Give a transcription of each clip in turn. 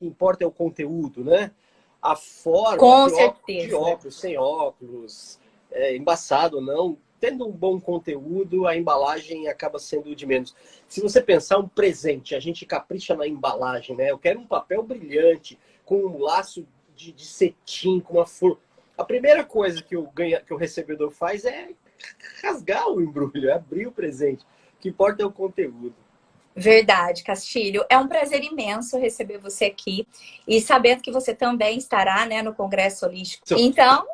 que importa é o conteúdo, né? A forma, Com de certeza. óculos, sem óculos, embaçado ou não, tendo um bom conteúdo, a embalagem acaba sendo de menos. Se você pensar um presente, a gente capricha na embalagem, né? Eu quero um papel brilhante, com um laço de cetim, com uma flor. A primeira coisa que o recebedor faz é rasgar o embrulho, abrir o presente. O que importa é o conteúdo. Verdade, Castilho. É um prazer imenso receber você aqui e sabendo que você também estará, né, no Congresso Holístico. Então,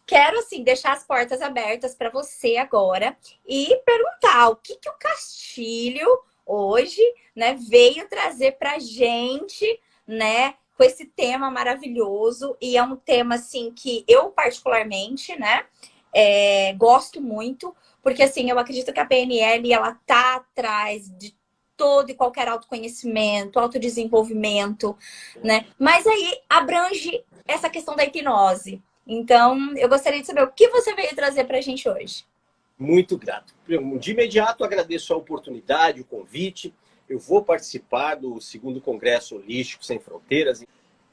quero, assim, deixar as portas abertas para você agora e perguntar o que o Castilho hoje, né, veio trazer para a gente, né, com esse tema maravilhoso. E é um tema, assim, que eu particularmente, né, gosto muito, porque, assim, eu acredito que a PNL, ela tá atrás de todo e qualquer autoconhecimento, autodesenvolvimento, né? Mas aí abrange essa questão da hipnose. Então, eu gostaria de saber o que você veio trazer para a gente hoje. Muito grato. De imediato, agradeço a oportunidade, o convite. Eu vou participar do 2º Congresso Holístico Sem Fronteiras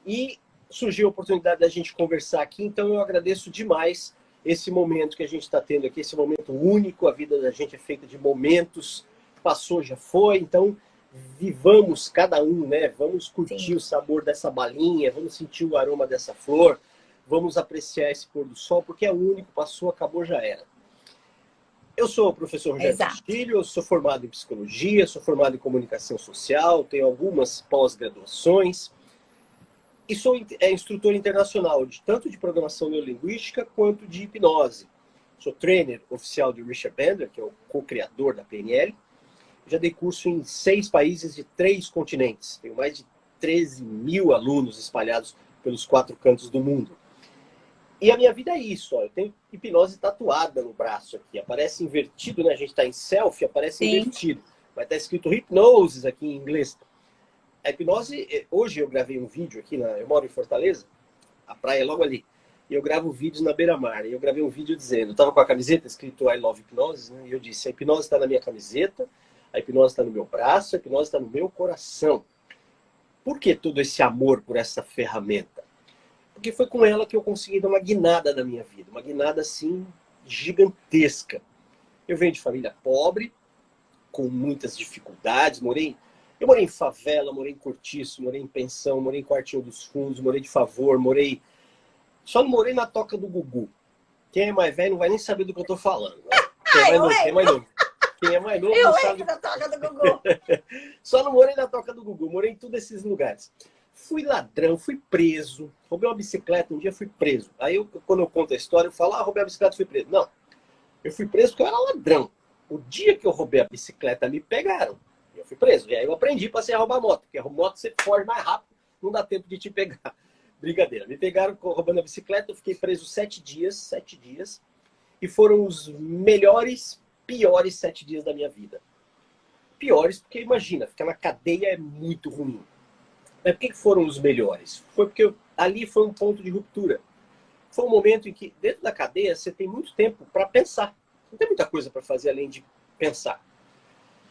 e surgiu a oportunidade da gente conversar aqui, então eu agradeço demais esse momento que a gente está tendo aqui, esse momento único. A vida da gente é feita de momentos, passou, já foi, então vivamos cada um, né? Vamos curtir Sim. o sabor dessa balinha, vamos sentir o aroma dessa flor, vamos apreciar esse pôr do sol, porque é único, passou, acabou, já era. Eu sou o professor Rogério Castilho, eu sou formado em psicologia, sou formado em comunicação social, tenho algumas pós-graduações e sou instrutor internacional, tanto de programação neurolinguística quanto de hipnose. Sou trainer oficial de Richard Bandler, que é o co-criador da PNL. Já dei curso em 6 países de 3 continentes. Tenho mais de 13 mil alunos espalhados pelos 4 cantos do mundo. E a minha vida é isso, ó. Eu tenho hipnose tatuada no braço aqui. Aparece invertido, né? A gente está em selfie, aparece invertido. Mas está escrito hypnosis aqui em inglês. A hipnose, hoje eu gravei um vídeo aqui, eu moro em Fortaleza, a praia é logo ali. E eu gravo vídeos na beira-mar. E eu gravei um vídeo dizendo, eu estava com a camiseta escrito I Love Hypnosis, né? E eu disse, a hipnose está na minha camiseta, a hipnose está no meu braço, a hipnose está no meu coração. Por que todo esse amor por essa ferramenta? Porque foi com ela que eu consegui dar uma guinada na minha vida. Uma guinada, assim, gigantesca. Eu venho de família pobre, com muitas dificuldades. Eu morei em favela, morei em cortiço, morei em pensão, morei em quartinho dos fundos, morei de favor, só não morei na toca do Gugu. Quem é mais velho não vai nem saber do que eu tô falando. Né? Quem é mais novo? Quem é mais novo não sabe. Na toca do Gugu. Só não morei na toca do Gugu, morei em todos esses lugares. Fui ladrão, fui preso, roubei uma bicicleta, um dia fui preso. Aí quando eu conto a história, eu falo, roubei a bicicleta, fui preso. Não, eu fui preso porque eu era ladrão. O dia que eu roubei a bicicleta, me pegaram. Eu fui preso. E aí eu aprendi, passei a roubar moto, porque a moto você foge mais rápido, não dá tempo de te pegar. Brincadeira. Me pegaram roubando a bicicleta, eu fiquei preso 7 dias, e foram os melhores, piores 7 dias da minha vida. Piores porque, imagina, ficar na cadeia é muito ruim. Mas por que foram os melhores? Foi porque ali foi um ponto de ruptura. Foi um momento em que, dentro da cadeia, você tem muito tempo para pensar. Não tem muita coisa para fazer além de pensar.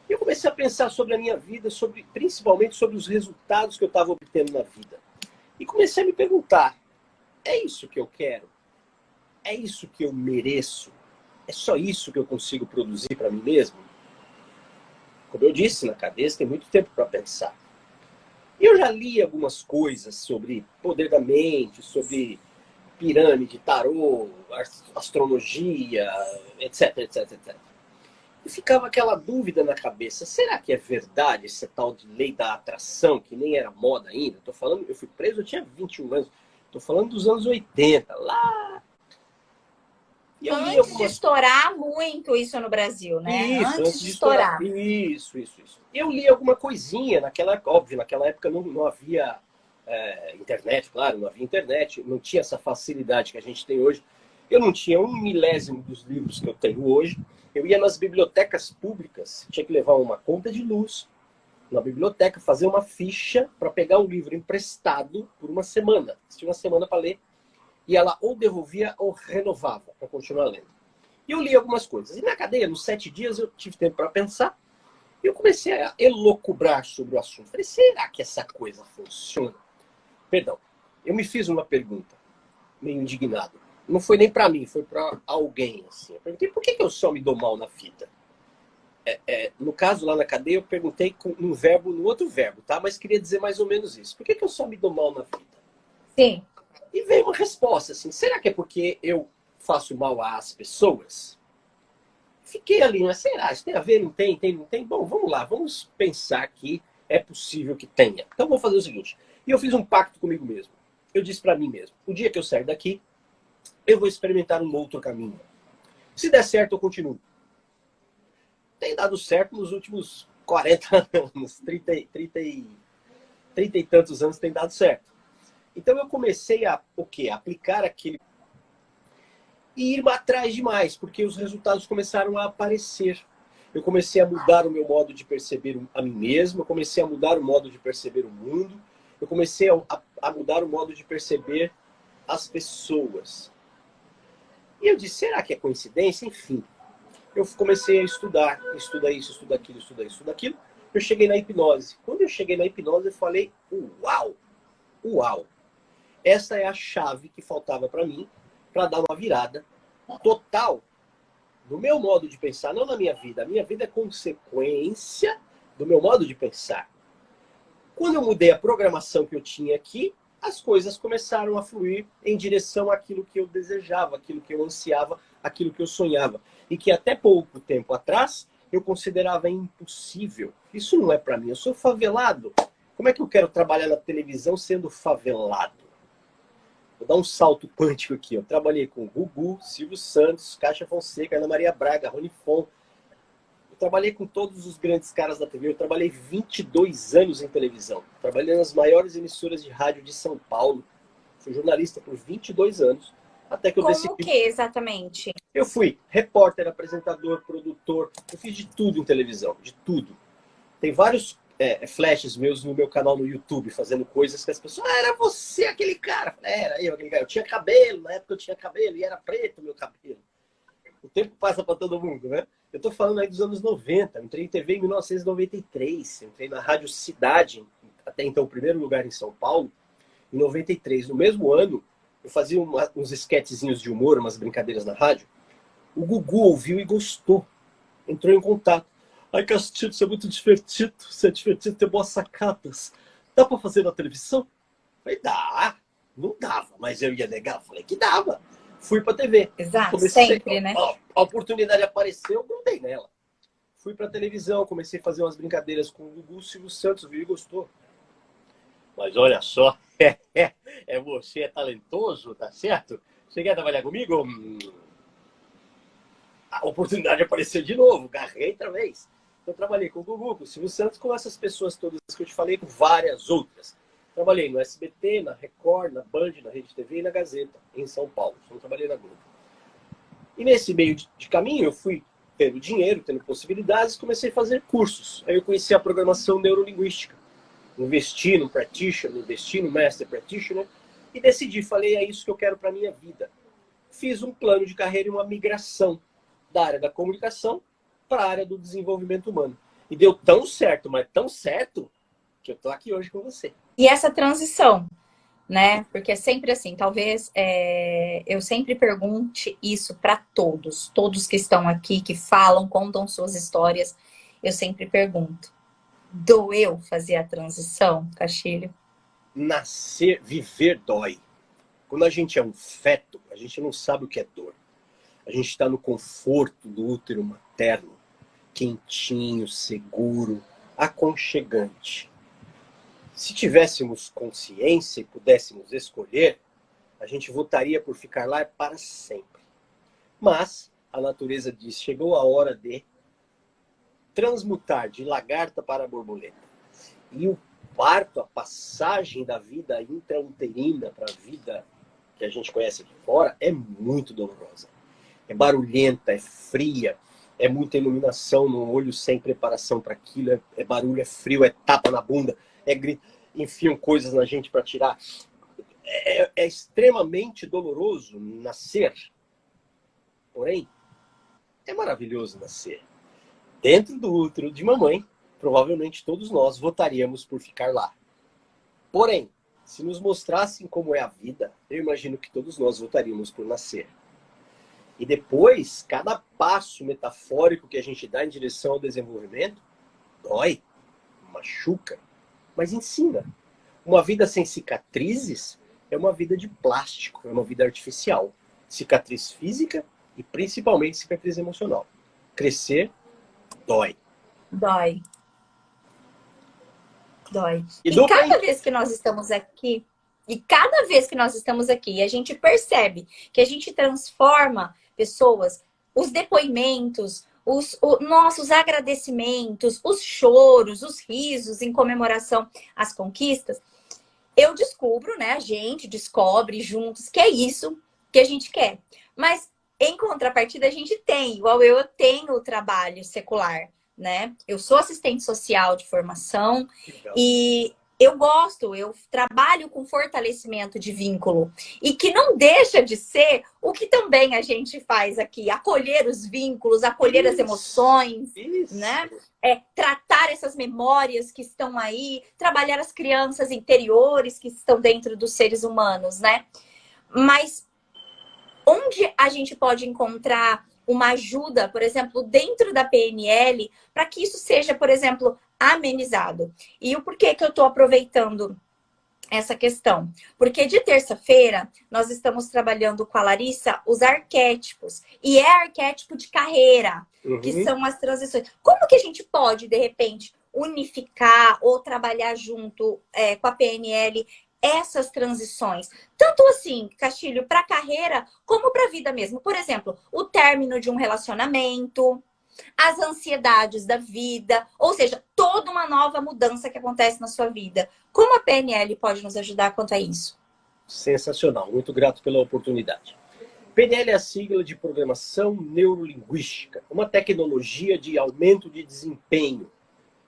E eu comecei a pensar sobre a minha vida, principalmente sobre os resultados que eu estava obtendo na vida. E comecei a me perguntar, é isso que eu quero? É isso que eu mereço? É só isso que eu consigo produzir para mim mesmo? Como eu disse, na cabeça tem muito tempo para pensar. E eu já li algumas coisas sobre poder da mente, sobre pirâmide, tarô, astrologia, etc, etc, etc. E ficava aquela dúvida na cabeça, será que é verdade esse tal de lei da atração, que nem era moda ainda? Eu fui preso, eu tinha 21 anos. Estou falando dos anos 80, lá. E eu li Antes de estourar muito isso no Brasil, né? Isso, antes de estourar. Isso. Eu li alguma coisinha naquela época não havia internet, claro, não havia internet, não tinha essa facilidade que a gente tem hoje. Eu não tinha 1/1000 dos livros que eu tenho hoje. Eu ia nas bibliotecas públicas, tinha que levar uma conta de luz na biblioteca, fazer uma ficha para pegar um livro emprestado por uma semana. Tinha uma semana para ler. E ela ou devolvia ou renovava para continuar lendo. E eu li algumas coisas. E na cadeia, nos 7 dias, eu tive tempo para pensar. E eu comecei a elocubrar sobre o assunto. Falei, será que essa coisa funciona? Perdão. Eu me fiz uma pergunta, meio indignado. Não foi nem para mim, foi para alguém. Assim. Eu perguntei, por que eu só me dou mal na fita? No caso, lá na cadeia, eu perguntei no outro verbo, tá? Mas queria dizer mais ou menos isso. Por que eu só me dou mal na fita? Sim. E veio uma resposta assim, será que é porque eu faço mal às pessoas? Fiquei ali, mas será? Isso tem a ver? Não tem? Não tem? Bom, vamos lá, vamos pensar que é possível que tenha. Então, vou fazer o seguinte. E eu fiz um pacto comigo mesmo. Eu disse para mim mesmo, o dia que eu sair daqui, eu vou experimentar um outro caminho. Se der certo, eu continuo. Tem dado certo nos últimos 40 anos, 30 e tantos anos tem dado certo. Então eu comecei a o quê? Aplicar aquele e ir atrás demais, porque os resultados começaram a aparecer. Eu comecei a mudar o meu modo de perceber a mim mesmo, eu comecei a mudar o modo de perceber o mundo, eu comecei a mudar o modo de perceber as pessoas. E eu disse, será que é coincidência? Enfim, eu comecei a estudar isso, estuda aquilo, estuda isso, estuda aquilo. Eu cheguei na hipnose. Quando eu cheguei na hipnose, eu falei, uau, uau. Essa é a chave que faltava para mim, para dar uma virada total no meu modo de pensar, não na minha vida. A minha vida é consequência do meu modo de pensar. Quando eu mudei a programação que eu tinha aqui, as coisas começaram a fluir em direção àquilo que eu desejava, aquilo que eu ansiava, aquilo que eu sonhava. E que até pouco tempo atrás eu considerava impossível. Isso não é para mim, eu sou favelado. Como é que eu quero trabalhar na televisão sendo favelado? Vou dar um salto quântico aqui. Eu trabalhei com Gugu, Silvio Santos, Caixa Fonseca, Ana Maria Braga, Rony Fon. Eu trabalhei com todos os grandes caras da TV. Eu trabalhei 22 anos em televisão. Trabalhei nas maiores emissoras de rádio de São Paulo. Fui jornalista por 22 anos. Até que eu decidi... Como o que exatamente? Eu fui repórter, apresentador, produtor. Eu fiz de tudo em televisão, de tudo. Tem vários flashes meus no meu canal no YouTube, fazendo coisas que as pessoas... Ah, era você aquele cara. Era eu aquele cara. Eu tinha cabelo, na época eu tinha cabelo e era preto o meu cabelo. O tempo passa para todo mundo, né? Eu tô falando aí dos anos 90. Eu entrei em TV em 1993. Eu entrei na Rádio Cidade, até então o primeiro lugar em São Paulo, em 93. No mesmo ano, eu fazia uns esquetezinhos de humor, umas brincadeiras na rádio. O Gugu ouviu e gostou. Entrou em contato. Ai, Castilho, você é muito divertido. Você é divertido, tem boas sacadas. Dá pra fazer na televisão? Falei, dá. Não dava, mas eu ia negar. Falei que dava. Fui pra TV. Exato, comecei, sempre, né? A oportunidade apareceu, eu grudei nela. Fui pra televisão, comecei a fazer umas brincadeiras com o Gugu, Silvio Santos, viu e gostou. Mas olha só, você é talentoso, tá certo? Você quer trabalhar comigo? A oportunidade apareceu de novo, garrei outra vez. Eu trabalhei com o Gugu, com o Silvio Santos, com essas pessoas todas que eu te falei, com várias outras. Trabalhei no SBT, na Record, na Band, na Rede TV e na Gazeta, em São Paulo. Só não trabalhei na Globo. E nesse meio de caminho, eu fui tendo dinheiro, tendo possibilidades, comecei a fazer cursos. Aí eu conheci a programação neurolinguística. Investi no Practitioner, investi no Master Practitioner e decidi, falei, é isso que eu quero para minha vida. Fiz um plano de carreira e uma migração da área da comunicação para a área do desenvolvimento humano. E deu tão certo, mas tão certo, que eu tô aqui hoje com você. E essa transição, né? Porque é sempre assim, talvez eu sempre pergunte isso para todos que estão aqui, que falam, contam suas histórias, eu sempre pergunto. Doeu fazer a transição, Castilho? Nascer, viver dói. Quando a gente é um feto, a gente não sabe o que é dor. A gente está no conforto do útero materno, quentinho, seguro, aconchegante. Se tivéssemos consciência e pudéssemos escolher, a gente votaria por ficar lá para sempre. Mas a natureza diz, chegou a hora de transmutar de lagarta para borboleta. E o parto, a passagem da vida intrauterina para a vida que a gente conhece aqui fora, é muito dolorosa. É barulhenta, é fria, é muita iluminação no olho sem preparação para aquilo, é barulho, é frio, é tapa na bunda, é grito, enfiam coisas na gente para tirar. É extremamente doloroso nascer. Porém, é maravilhoso nascer. Dentro do útero de mamãe, provavelmente todos nós votaríamos por ficar lá. Porém, Se nos mostrassem como é a vida, eu imagino que todos nós votaríamos por nascer. E depois, cada passo metafórico que a gente dá em direção ao desenvolvimento, dói, machuca, mas ensina. Uma vida sem cicatrizes é uma vida de plástico, é uma vida artificial. Cicatriz física e principalmente cicatriz emocional. Crescer dói. Dói. Dói. E cada vez que nós estamos aqui, a gente percebe que a gente transforma pessoas, os depoimentos, os nossos agradecimentos, os choros, os risos em comemoração às conquistas, eu descubro, né? A gente descobre juntos que é isso que a gente quer. Mas, em contrapartida, a gente tem, igual eu tenho o trabalho secular, né? Eu sou assistente social de formação e eu trabalho com fortalecimento de vínculo. E que não deixa de ser o que também a gente faz aqui. Acolher os vínculos, acolher as emoções, né? Tratar essas memórias que estão aí, trabalhar as crianças interiores que estão dentro dos seres humanos, né? Mas onde a gente pode encontrar uma ajuda, por exemplo, dentro da PNL, para que isso seja, por exemplo, amenizado? E o porquê que eu estou aproveitando essa questão? Porque de terça-feira nós estamos trabalhando com a Larissa os arquétipos. E é arquétipo de carreira, que são as transições. Como que a gente pode, de repente, unificar ou trabalhar junto com a PNL essas transições? Tanto assim, Castilho, para a carreira, como para a vida mesmo. Por exemplo, o término de um relacionamento, as ansiedades da vida, ou seja, toda uma nova mudança que acontece na sua vida. Como a PNL pode nos ajudar quanto a isso? Sensacional, muito grato pela oportunidade. PNL é a sigla de Programação Neurolinguística, uma tecnologia de aumento de desempenho,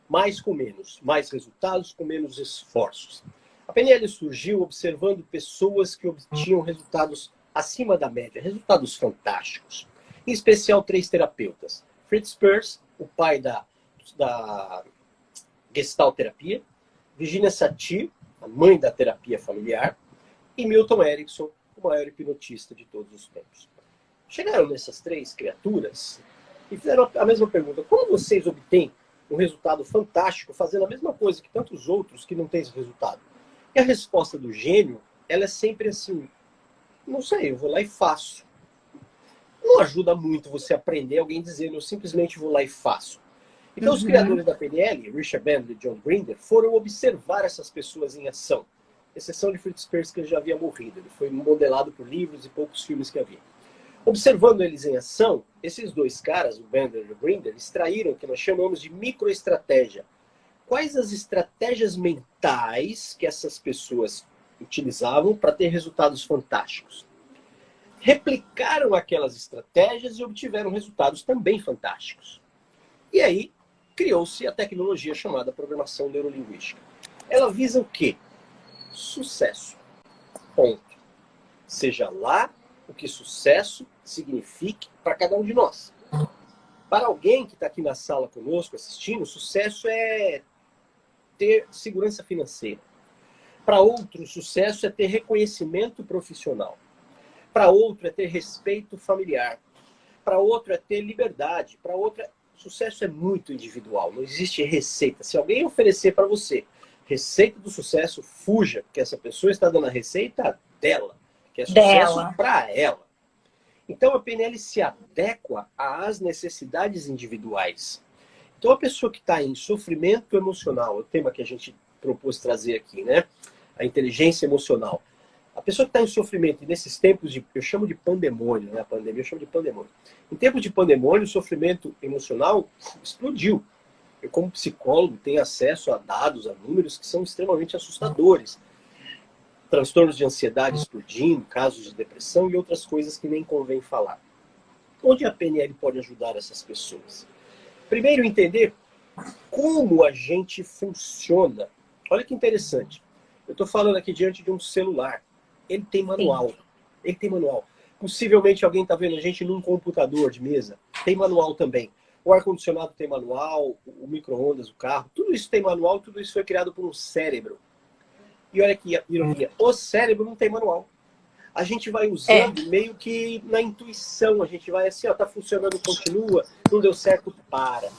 mais com menos, mais resultados com menos esforços. A PNL surgiu observando pessoas que obtinham resultados acima da média, resultados fantásticos. Em especial, 3 terapeutas. Fritz Perls, o pai da Gestalt terapia, Virginia Satir, a mãe da terapia familiar, e Milton Erickson, o maior hipnotista de todos os tempos. Chegaram nessas 3 criaturas e fizeram a mesma pergunta: como vocês obtêm um resultado fantástico fazendo a mesma coisa que tantos outros que não têm esse resultado? E a resposta do gênio, ela é sempre assim: não sei, eu vou lá e faço. Não ajuda muito você aprender alguém dizendo: eu simplesmente vou lá e faço. Então, os criadores da PNL, Richard Bandler e John Grinder, foram observar essas pessoas em ação. Exceção de Fritz Perls, que ele já havia morrido. Ele foi modelado por livros e poucos filmes que havia. Observando eles em ação, esses 2 caras, o Bandler e o Grinder, extraíram o que nós chamamos de microestratégia. Quais as estratégias mentais que essas pessoas utilizavam para ter resultados fantásticos? Replicaram aquelas estratégias e obtiveram resultados também fantásticos. E aí, criou-se a tecnologia chamada Programação Neurolinguística. Ela visa o quê? Sucesso. Ponto. Seja lá o que sucesso signifique para cada um de nós. Para alguém que está aqui na sala conosco assistindo, sucesso é ter segurança financeira. Para outro, sucesso é ter reconhecimento profissional. Para outro, é ter respeito familiar. Para outro, é ter liberdade. Para outro, sucesso é muito individual. Não existe receita. Se alguém oferecer para você receita do sucesso, fuja, porque essa pessoa está dando a receita dela, que é sucesso para ela. Então, a PNL se adequa às necessidades individuais. Então, a pessoa que está em sofrimento emocional, o tema que a gente propôs trazer aqui, né? A inteligência emocional. A pessoa que está em sofrimento, e nesses tempos eu chamo de pandemônio, né? A pandemia eu chamo de pandemônio. Em tempos de pandemônio, o sofrimento emocional explodiu. Eu, como psicólogo, tenho acesso a dados, a números que são extremamente assustadores. Transtornos de ansiedade explodindo, casos de depressão e outras coisas que nem convém falar. Onde a PNL pode ajudar essas pessoas? Primeiro, entender como a gente funciona. Olha que interessante. Eu estou falando aqui diante de um celular. Ele tem manual. Sim. Ele tem manual. Possivelmente alguém está vendo a gente num computador de mesa. Tem manual também. O ar-condicionado tem manual, o micro-ondas, o carro. Tudo isso tem manual, tudo isso foi criado por um cérebro. E olha que ironia, o cérebro não tem manual. A gente vai usando meio que na intuição, a gente vai assim, ó, tá funcionando, continua, não deu certo, para.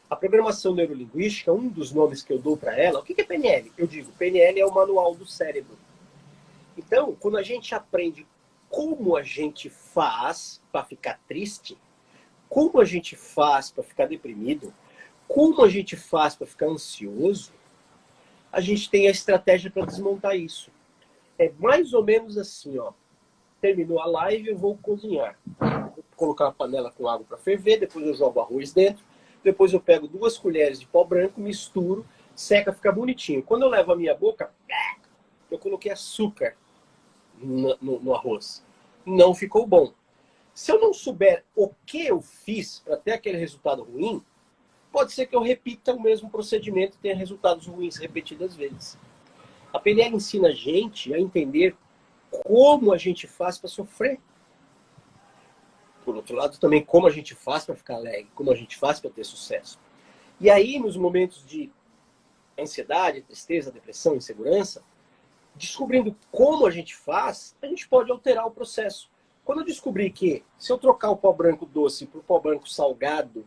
A programação neurolinguística, um dos nomes que eu dou para ela, o que é PNL? Eu digo, PNL é o manual do cérebro. Então, quando a gente aprende como a gente faz para ficar triste, como a gente faz para ficar deprimido, como a gente faz para ficar ansioso, a gente tem a estratégia para desmontar isso. É mais ou menos assim, ó. Terminou a live, eu vou cozinhar. Vou colocar uma panela com água para ferver, depois eu jogo arroz dentro, depois eu pego 2 colheres de pó branco, misturo, seca, fica bonitinho. Quando eu levo a minha boca, eu coloquei açúcar no arroz. Não ficou bom. Se eu não souber o que eu fiz para ter aquele resultado ruim, pode ser que eu repita o mesmo procedimento e tenha resultados ruins repetidas vezes. A PNL ensina a gente a entender como a gente faz para sofrer. Por outro lado, também como a gente faz para ficar alegre, como a gente faz para ter sucesso. E aí, nos momentos de ansiedade, tristeza, depressão, insegurança, descobrindo como a gente faz, a gente pode alterar o processo. Quando eu descobri que se eu trocar o pó branco doce para o pó branco salgado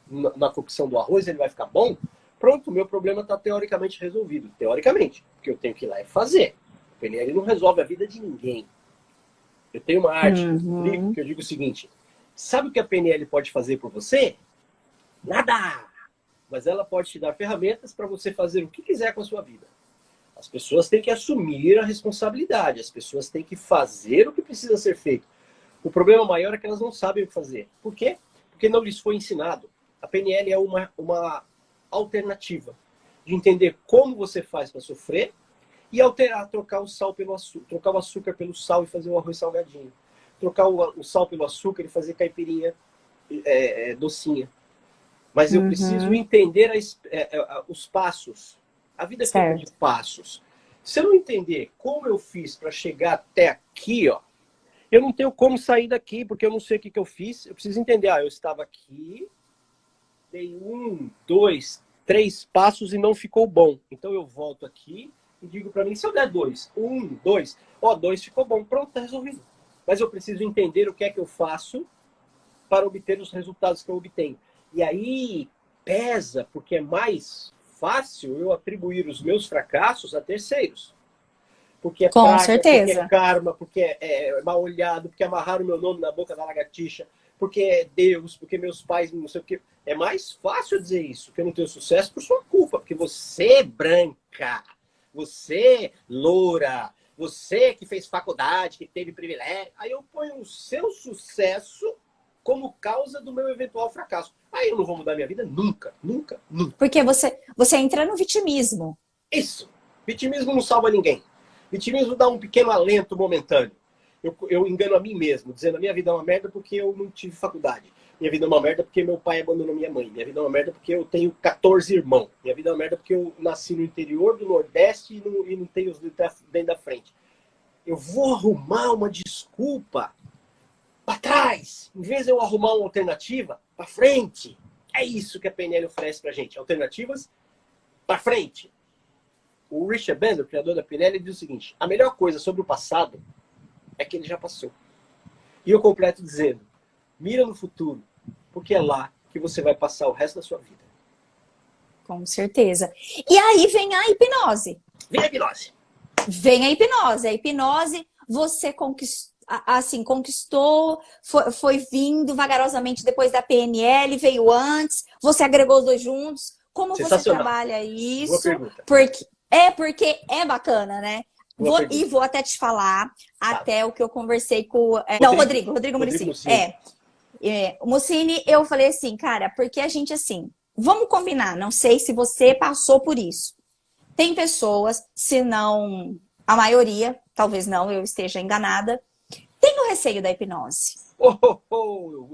na cocção do arroz, ele vai ficar bom, pronto, o meu problema está teoricamente resolvido. Teoricamente, porque eu tenho que ir lá e fazer. O PNL não resolve a vida de ninguém. Eu tenho uma arte que eu digo o seguinte, sabe o que a PNL pode fazer por você? Nada! Mas ela pode te dar ferramentas para você fazer o que quiser com a sua vida. As pessoas têm que assumir a responsabilidade, as pessoas têm que fazer o que precisa ser feito. O problema maior é que elas não sabem o que fazer. Por quê? Porque não lhes foi ensinado. A PNL é uma alternativa de entender como você faz para sofrer e alterar, trocar o sal pelo açúcar, trocar o açúcar pelo sal e fazer o arroz salgadinho. Trocar o sal pelo açúcar e fazer caipirinha docinha. Mas eu preciso entender os passos. A vida é feita de passos. Se eu não entender como eu fiz para chegar até aqui, ó, eu não tenho como sair daqui, porque eu não sei o que eu fiz. Eu preciso entender, eu estava aqui, dei 1, 2, 3 passos e não ficou bom. Então eu volto aqui e digo para mim, se eu der 2, 1, 2, 2 ficou bom, pronto, tá resolvido. Mas eu preciso entender o que é que eu faço para obter os resultados que eu obtenho. E aí pesa, porque é mais fácil eu atribuir os meus fracassos a terceiros. Porque é praga, porque é karma, porque é mal olhado, porque amarraram meu nome na boca da lagartixa, porque é Deus, porque meus pais não sei o quê. É mais fácil dizer isso, que eu não tenho sucesso por sua culpa, porque você branca, você loura, você que fez faculdade, que teve privilégio. Aí eu ponho o seu sucesso como causa do meu eventual fracasso. Aí eu não vou mudar minha vida nunca, nunca, nunca. Porque você entra no vitimismo. Isso. Vitimismo não salva ninguém. Vitimismo dá um pequeno alento momentâneo. Eu engano a mim mesmo, dizendo a minha vida é uma merda porque eu não tive faculdade. Minha vida é uma merda porque meu pai abandonou minha mãe. Minha vida é uma merda porque eu tenho 14 irmãos. Minha vida é uma merda porque eu nasci no interior do Nordeste e não tenho os dentro da frente. Eu vou arrumar uma desculpa para trás, em vez de eu arrumar uma alternativa para frente. É isso que a PNL oferece para gente, alternativas para frente. O Richard Bandler, o criador da PNL, diz o seguinte, a melhor coisa sobre o passado é que ele já passou. E eu completo dizendo, mira no futuro, porque é lá que você vai passar o resto da sua vida. Com certeza. E aí vem a hipnose. Vem a hipnose. Vem a hipnose. A hipnose, você conquistou, foi vindo vagarosamente depois da PNL, veio antes, você agregou os dois juntos. Como você trabalha isso? Boa pergunta. Porque é bacana, né? Vou até te falar até o que eu conversei com... Rodrigo Mussini. O Mussini, eu falei assim, cara, porque a gente assim, vamos combinar, não sei se você passou por isso. Tem pessoas, se não a maioria, talvez não, eu esteja enganada, tem o receio da hipnose.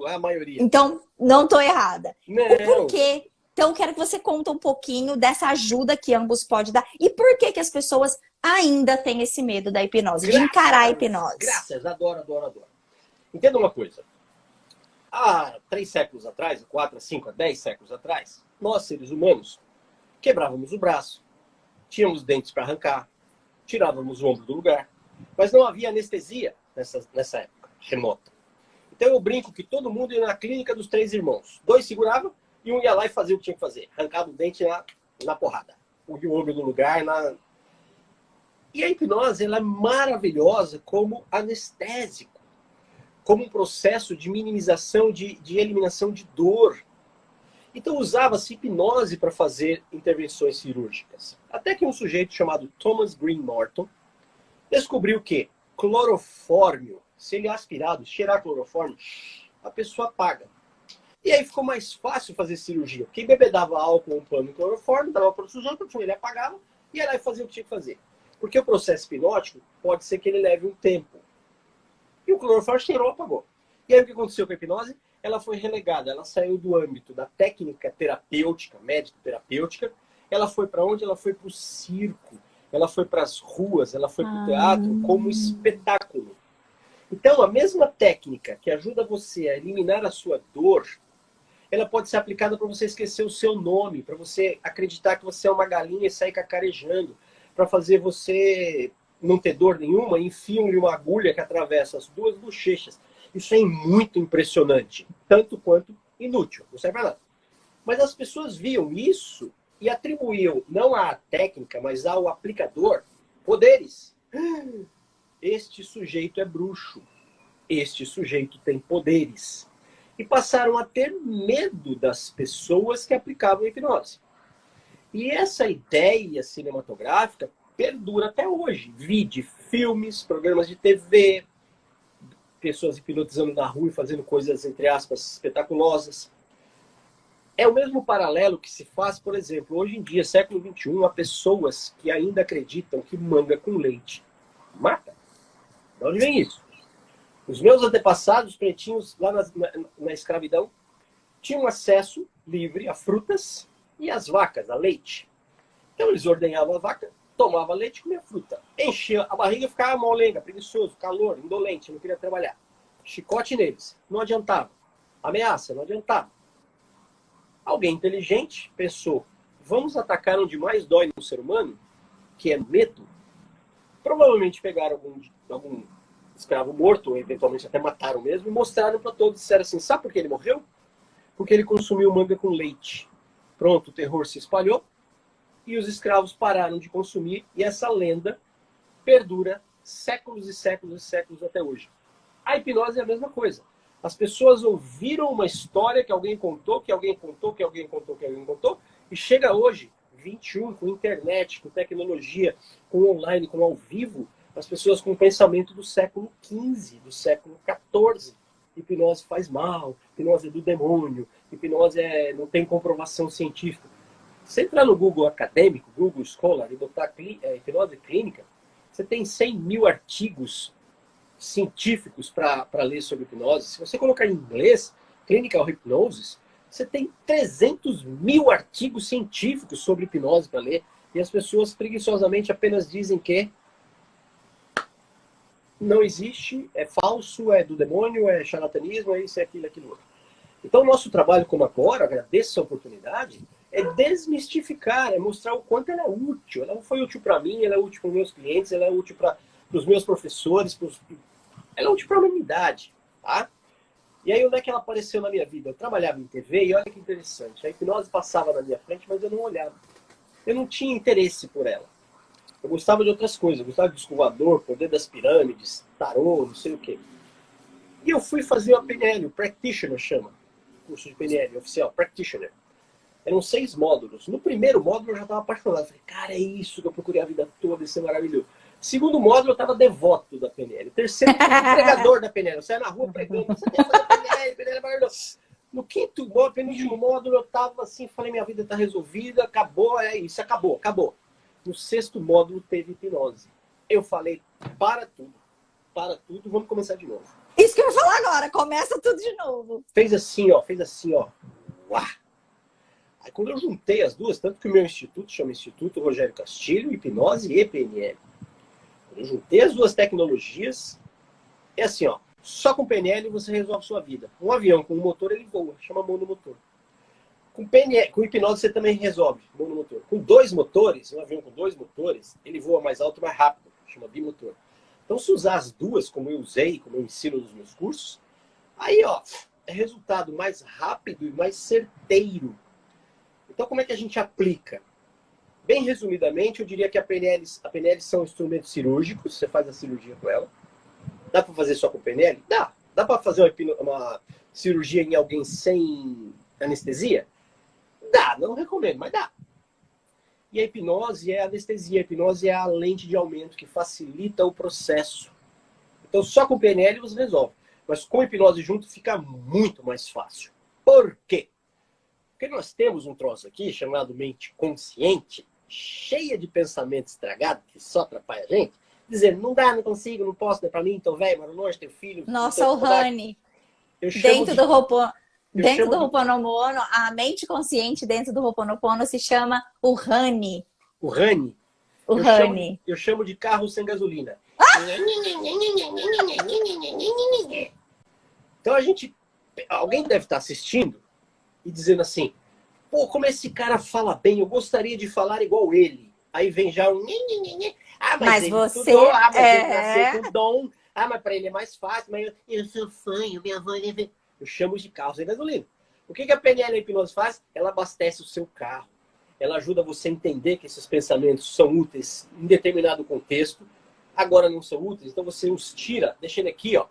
A maioria. Então, não tô errada. Não. O porquê? Então, quero que você conte um pouquinho dessa ajuda que ambos podem dar. E por que as pessoas ainda têm esse medo da hipnose, de encarar a hipnose? Graças, adoro. Entenda uma coisa. Há 3 séculos atrás, 4, 5, 10 séculos atrás, nós, seres humanos, quebrávamos o braço, tínhamos dentes para arrancar, tirávamos o ombro do lugar. Mas não havia anestesia nessa época, remota. Então eu brinco que todo mundo ia na clínica dos 3 irmãos. 2 seguravam e um ia lá e fazia o que tinha que fazer. Arrancava o dente na porrada. O ombro no lugar. E a hipnose ela é maravilhosa como anestésico. Como um processo de minimização, de eliminação de dor. Então usava-se hipnose para fazer intervenções cirúrgicas. Até que um sujeito chamado Thomas Green Norton descobriu que clorofórmio, se ele é aspirado, cheirar clorofórmio, a pessoa apaga. E aí ficou mais fácil fazer cirurgia. Porque embebedava álcool, um pano e clorofórmio, dava para o sujeito, ele apagava e ia lá e fazia o que tinha que fazer. Porque o processo hipnótico pode ser que ele leve um tempo. E o clorofórmio cheirou, apagou. E aí o que aconteceu com a hipnose? Ela foi relegada, ela saiu do âmbito da técnica terapêutica, médico-terapêutica. Ela foi para onde? Ela foi para o circo, ela foi para as ruas, ela foi para o teatro como espetáculo. Então, a mesma técnica que ajuda você a eliminar a sua dor, ela pode ser aplicada para você esquecer o seu nome, para você acreditar que você é uma galinha e sair cacarejando, para fazer você não ter dor nenhuma, enfiam-lhe uma agulha que atravessa as 2 bochechas. Isso é muito impressionante, tanto quanto inútil, não serve para nada. Mas as pessoas viam isso e atribuíam, não à técnica, mas ao aplicador, poderes. Este sujeito é bruxo. Este sujeito tem poderes. E passaram a ter medo das pessoas que aplicavam hipnose. E essa ideia cinematográfica perdura até hoje. Vide filmes, programas de TV, pessoas hipnotizando na rua e fazendo coisas, entre aspas, espetaculosas. É o mesmo paralelo que se faz, por exemplo, hoje em dia, século XXI, há pessoas que ainda acreditam que manga com leite mata. De onde vem isso? Os meus antepassados, pretinhos, lá na escravidão, tinham acesso livre a frutas e às vacas, a leite. Então eles ordenhavam a vaca, tomava leite e comia fruta. Enchia a barriga e ficava molenga, preguiçoso, calor, indolente, não queria trabalhar. Chicote neles, não adiantava. Ameaça, não adiantava. Alguém inteligente pensou, vamos atacar onde mais dói no ser humano, que é medo. Provavelmente pegaram algum escravo morto, ou eventualmente até mataram mesmo, e mostraram para todos, disseram assim, sabe por que ele morreu? Porque ele consumiu manga com leite. Pronto, o terror se espalhou, e os escravos pararam de consumir, e essa lenda perdura séculos e séculos e séculos até hoje. A hipnose é a mesma coisa. As pessoas ouviram uma história que alguém contou, que alguém contou, que alguém contou, que alguém contou, e chega hoje, 21, com internet, com tecnologia, com online, com ao vivo, as pessoas com o pensamento do século XV, do século XIV. Hipnose faz mal, hipnose é do demônio, hipnose não tem comprovação científica. Se entrar no Google acadêmico, Google Scholar, e botar hipnose clínica, você tem 100 mil artigos científicos para ler sobre hipnose. Se você colocar em inglês, Clinical Hypnosis, você tem 300 mil artigos científicos sobre hipnose para ler. E as pessoas preguiçosamente apenas dizem que não existe, é falso, é do demônio, é charlatanismo, é isso, é aquilo, aquilo outro. Então, o nosso trabalho, como agora, agradeço essa oportunidade, é desmistificar, é mostrar o quanto ela é útil. Ela não foi útil para mim, ela é útil para os meus clientes, ela é útil para os meus professores, ela é útil para a humanidade, tá? E aí, onde é que ela apareceu na minha vida? Eu trabalhava em TV e olha que interessante. A hipnose passava na minha frente, mas eu não olhava. Eu não tinha interesse por ela. Eu gostava de outras coisas. Eu gostava de disco voador, poder das pirâmides, tarô, não sei o quê. E eu fui fazer uma PNL, o Practitioner chama. Curso de PNL oficial, Practitioner. Eram 6 módulos. No primeiro módulo eu já estava apaixonado. Falei, cara, é isso que eu procurei a vida toda, isso é maravilhoso. Segundo módulo eu estava devoto da PNL. Terceiro, pregador da PNL. Eu saia na rua pregando, você tem que fazer PNL, PNL é maravilhoso. No quinto módulo, penúltimo módulo, eu estava assim, falei, minha vida está resolvida, acabou, é isso, acabou, acabou. No 6º módulo teve hipnose. Eu falei, para tudo, vamos começar de novo. Isso que eu ia falar agora, começa tudo de novo. Fez assim, ó. Uá. Aí quando eu juntei as duas, tanto que o meu instituto chama Instituto Rogério Castilho, Hipnose e PNL. Quando eu juntei as duas tecnologias, é assim, ó. Só com PNL você resolve sua vida. Um avião com um motor, ele voa, chama monomotor. Com hipnose você também resolve monomotor. Com 2 motores, um avião com 2 motores, ele voa mais alto e mais rápido, chama bimotor. Então, se usar as duas, como eu usei, como eu ensino nos meus cursos, aí, ó, é resultado mais rápido e mais certeiro. Então, como é que a gente aplica? Bem resumidamente, eu diria que a PNL são instrumentos cirúrgicos, você faz a cirurgia com ela. Dá para fazer só com PNL? Dá. Dá para fazer uma cirurgia em alguém sem anestesia? Dá, não recomendo, mas dá. E a hipnose é a anestesia. A hipnose é a lente de aumento que facilita o processo. Então, só com PNL você resolve. Mas com hipnose junto fica muito mais fácil. Por quê? Porque nós temos um troço aqui chamado mente consciente, cheia de pensamento estragado, que só atrapalha a gente, dizendo, não dá, não consigo, não posso, não é pra mim, tô velho, moro longe, tenho filho. Nossa, o Rani. Dentro do Ho'oponopono, a mente consciente dentro do Ho'oponopono se chama o Rani. O Rani? O Rani. Eu chamo de carro sem gasolina. Então alguém deve estar assistindo e dizendo assim, pô, como esse cara fala bem, eu gostaria de falar igual ele. Aí vem já um... Ah, mas ele você estudou, mas ele nasceu com dom. Ah, mas para ele é mais fácil, mas eu sou fã, minha avó... Eu chamo de carro sem gasolina. O que a PNL e a hipnose faz? Ela abastece o seu carro. Ela ajuda você a entender que esses pensamentos são úteis em determinado contexto. Agora não são úteis, então você os tira, deixa ele aqui, ó,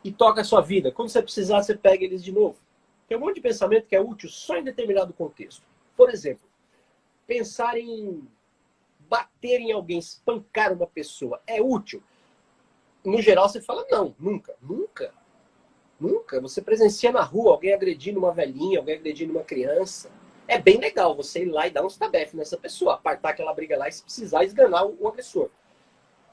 e toca a sua vida. Quando você precisar, você pega eles de novo. Tem um monte de pensamento que é útil só em determinado contexto. Por exemplo, pensar em bater em alguém, espancar uma pessoa, é útil? No geral, você fala, não, nunca, nunca. Nunca. Você presencia na rua alguém agredindo uma velhinha, alguém agredindo uma criança. É bem legal você ir lá e dar uns tabefes nessa pessoa, apartar aquela briga lá e, se precisar, esganar o agressor.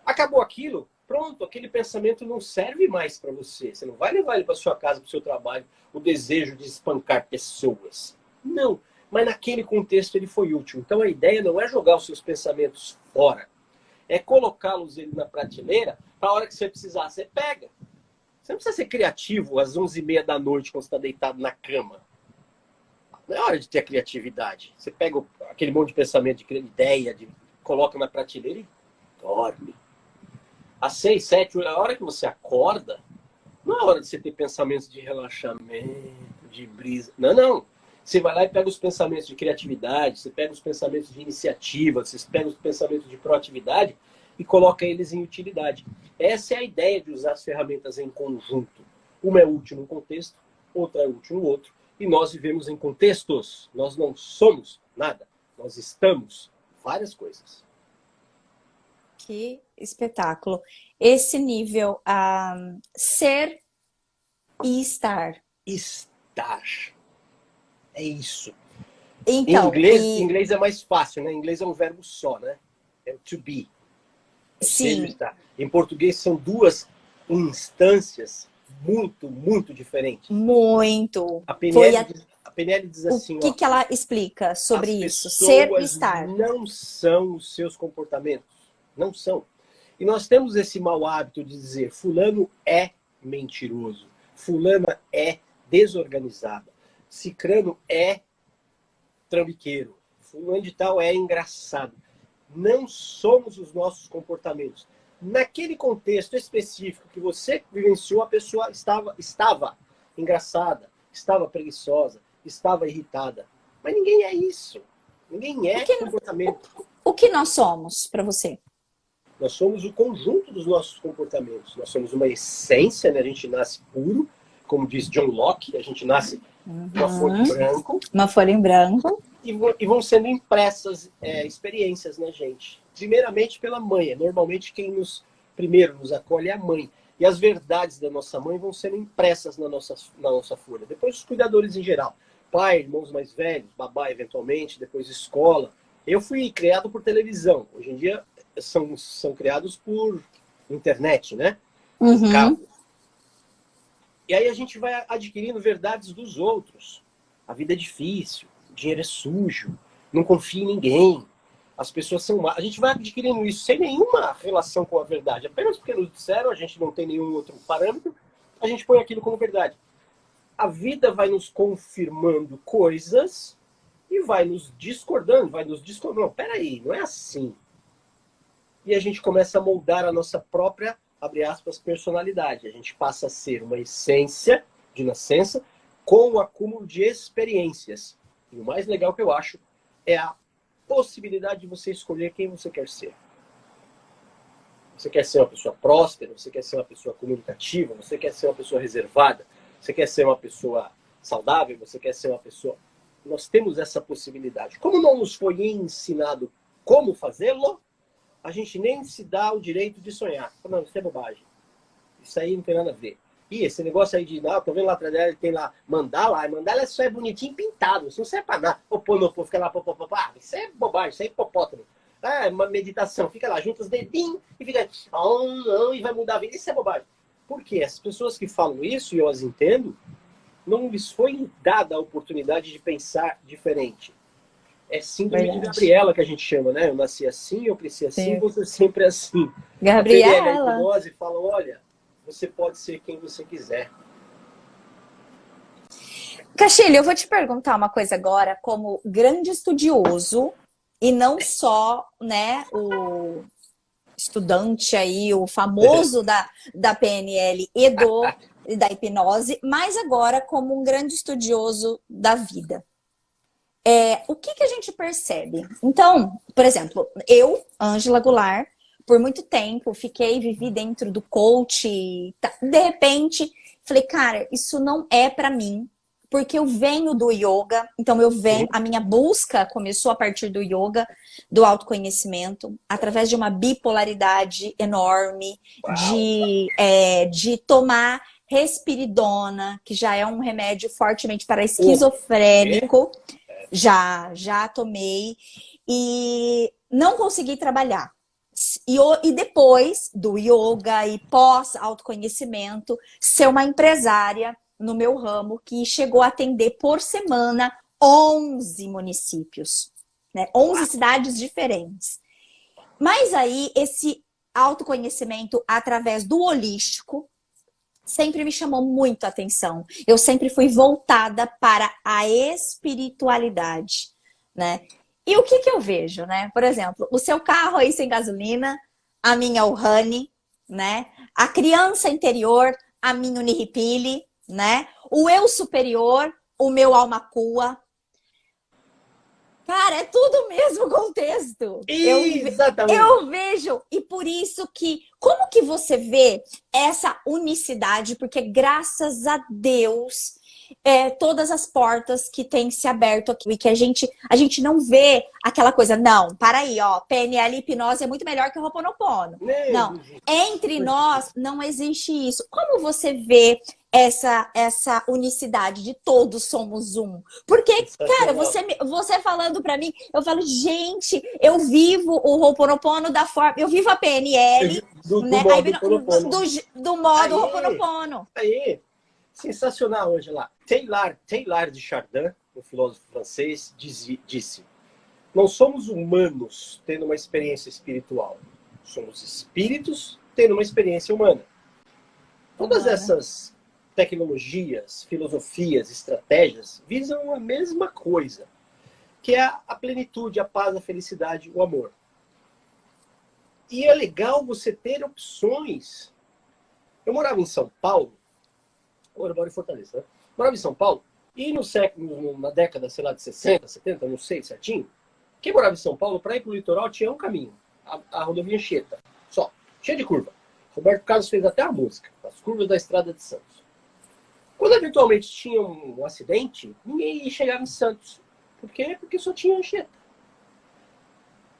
Acabou aquilo, pronto, aquele pensamento não serve mais para você. Você não vai levar ele para sua casa, para o seu trabalho, o desejo de espancar pessoas. Não, mas naquele contexto ele foi útil. Então a ideia não é jogar os seus pensamentos fora, é colocá-los na prateleira, para a hora que você precisar, você pega. Você não precisa ser criativo às 11h30 da noite, quando você está deitado na cama. Não é hora de ter a criatividade. Você pega aquele monte de pensamento, de ideia, coloca na prateleira e dorme. Às 6, 7, a hora que você acorda, não é hora de você ter pensamentos de relaxamento, de brisa. Não, não. Você vai lá e pega os pensamentos de criatividade, você pega os pensamentos de iniciativa, você pega os pensamentos de proatividade e coloca eles em utilidade. Essa é a ideia de usar as ferramentas em conjunto. Uma é útil num contexto, outra é útil no outro. E nós vivemos em contextos. Nós não somos nada. Nós estamos várias coisas. Que espetáculo. Esse nível, ser e estar. Estar. É isso. Então, em inglês é mais fácil, né? Em inglês é um verbo só, né? É to be. Sim. Em português são duas instâncias muito, muito diferentes. Muito. A PNL diz assim... O que ela explica sobre isso? Ser e estar. Não são os seus comportamentos. Não são. E nós temos esse mau hábito de dizer fulano é mentiroso, fulana é desorganizada, cicrano é trambiqueiro, fulano de tal é engraçado. Não somos os nossos comportamentos. Naquele contexto específico que você vivenciou, a pessoa estava engraçada, estava preguiçosa, estava irritada. Mas ninguém é isso. Ninguém é comportamento. O que nós somos para você? Nós somos o conjunto dos nossos comportamentos. Nós somos uma essência, né? A gente nasce puro, como diz John Locke, a gente nasce uma folha em branco. Uma folha em branco. E vão sendo impressas experiências na gente. Primeiramente pela mãe. Normalmente quem primeiro nos acolhe é a mãe. E as verdades da nossa mãe vão sendo impressas na nossa folha. Depois os cuidadores em geral. Pai, irmãos mais velhos, babá eventualmente, depois escola. Eu fui criado por televisão. Hoje em dia são criados por internet, né? Uhum. E aí a gente vai adquirindo verdades dos outros. A vida é difícil, o dinheiro é sujo, não confia em ninguém, as pessoas são má. A gente vai adquirindo isso sem nenhuma relação com a verdade. Apenas porque nos disseram, a gente não tem nenhum outro parâmetro, a gente põe aquilo como verdade. a vida vai nos confirmando coisas e vai nos discordando, Não, peraí, não é assim. E a gente começa a moldar a nossa própria, abre aspas, personalidade. A gente passa a ser uma essência de nascença com o acúmulo de experiências. E o mais legal que eu acho é a possibilidade de você escolher quem você quer ser. Você quer ser uma pessoa próspera, você quer ser uma pessoa comunicativa, você quer ser uma pessoa reservada, você quer ser uma pessoa saudável, você quer ser uma pessoa... Nós temos essa possibilidade. Como não nos foi ensinado como fazê-lo, a gente nem se dá o direito de sonhar. Não, isso é bobagem. Isso aí não tem nada a ver. E esse negócio aí de, não, tô vendo lá atrás dela, tem lá mandala, mandala só é bonitinho pintado, isso não serve pra nada. O povo fica lá, isso é bobagem, isso é hipopótamo. Ah, uma meditação, fica lá, junta os dedinhos e fica, e vai mudar a vida, isso é bobagem. Por quê? As pessoas que falam isso, e eu as entendo, não lhes foi dada a oportunidade de pensar diferente. É síndrome de Gabriela que a gente chama, né? Eu nasci assim, eu cresci assim, você sempre assim. Gabriela. A hipnose fala, olha, você pode ser quem você quiser. Castilho, eu vou te perguntar uma coisa agora, como grande estudioso, e não só, né, o estudante aí, o famoso da PNL e da hipnose, mas agora como um grande estudioso da vida. O que a gente percebe? Então, por exemplo, eu, Ângela Goulart, por muito tempo, vivi dentro do coach, de repente, falei, cara, isso não é pra mim, porque eu venho do yoga, então a minha busca começou a partir do yoga, do autoconhecimento, através de uma bipolaridade enorme, de tomar respiridona, que já é um remédio fortemente para esquizofrênico, já tomei, e não consegui trabalhar. E depois do yoga e pós-autoconhecimento, ser uma empresária no meu ramo que chegou a atender por semana 11 municípios, né? 11 cidades diferentes. Mas aí, esse autoconhecimento através do holístico sempre me chamou muito a atenção. Eu sempre fui voltada para a espiritualidade, né? E o que eu vejo, né? Por exemplo, o seu carro aí sem gasolina, a minha Ohane, né? A criança interior, a minha Uniripili, né? O eu superior, o meu Almacua. Cara, é tudo o mesmo contexto. Exatamente. Eu vejo, e por isso que... Como que você vê essa unicidade? Porque graças a Deus, todas as portas que têm se aberto aqui, e que a gente não vê aquela coisa, não, para aí, ó, PNL e hipnose é muito melhor que o Ho'oponopono. Não, entre nós não existe isso. Como você vê essa unicidade de todos somos um? Porque, cara, você falando pra mim, eu falo, gente, eu vivo o Ho'oponopono da forma, eu vivo a PNL, do modo Ho'oponopono. Aí, sensacional, Angela. Teilhard de Chardin, um filósofo francês, disse: não somos humanos tendo uma experiência espiritual, somos espíritos tendo uma experiência humana. Todas essas tecnologias, filosofias, estratégias visam a mesma coisa, que é a plenitude, a paz, a felicidade, o amor. E é legal você ter opções. Eu morava em São Paulo, agora eu moro em Fortaleza, né? Morava em São Paulo, e na década, sei lá, de 60, 70, não sei certinho, quem morava em São Paulo, para ir para o litoral, tinha um caminho, a rodovia Anchieta, só, cheia de curva. Roberto Carlos fez até a música, as curvas da Estrada de Santos. Quando eventualmente tinha um acidente, ninguém chegava em Santos. Por quê? Porque só tinha Anchieta.